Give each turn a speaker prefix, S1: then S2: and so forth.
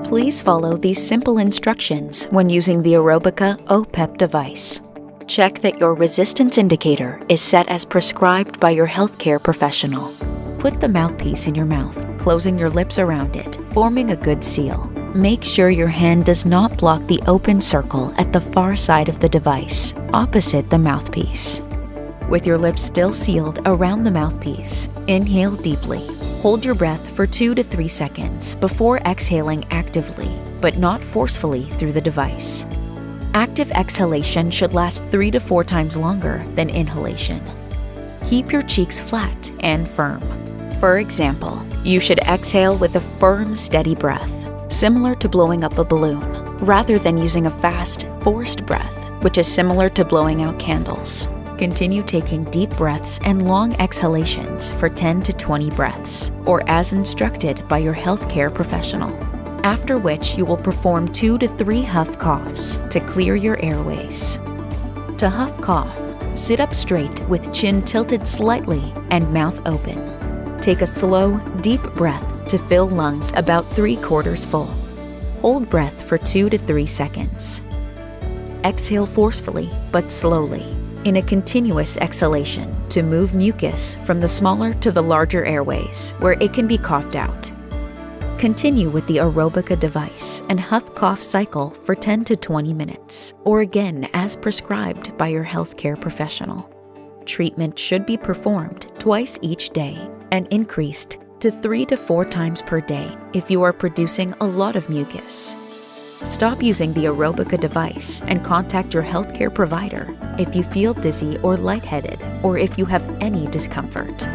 S1: Please follow these simple instructions when using the Aerobika OPEP device. Check that your resistance indicator is set as prescribed by your healthcare professional. Put the mouthpiece in your mouth, closing your lips around it, forming a good seal. Make sure your hand does not block the open circle at the far side of the device, opposite the mouthpiece. With your lips still sealed around the mouthpiece, inhale deeply. Hold your breath for 2 to 3 seconds before exhaling actively, but not forcefully through the device. Active exhalation should last 3 to 4 times longer than inhalation. Keep your cheeks flat and firm. For example, you should exhale with a firm, steady breath, similar to blowing up a balloon, rather than using a fast, forced breath, which is similar to blowing out candles. Continue taking deep breaths and long exhalations for 10 to 20 breaths, or as instructed by your healthcare professional. After which you will perform 2 to 3 huff coughs to clear your airways. To huff cough, sit up straight with chin tilted slightly and mouth open. Take a slow, deep breath to fill lungs about 3/4 full. Hold breath for 2 to 3 seconds. Exhale forcefully but slowly in a continuous exhalation to move mucus from the smaller to the larger airways where it can be coughed out. Continue with the Aerobika device and huff-cough cycle for 10 to 20 minutes, or again as prescribed by your healthcare professional. Treatment should be performed twice each day and increased to 3 to 4 times per day if you are producing a lot of mucus. Stop using the Aerobika device and contact your healthcare provider if you feel dizzy or lightheaded, or if you have any discomfort.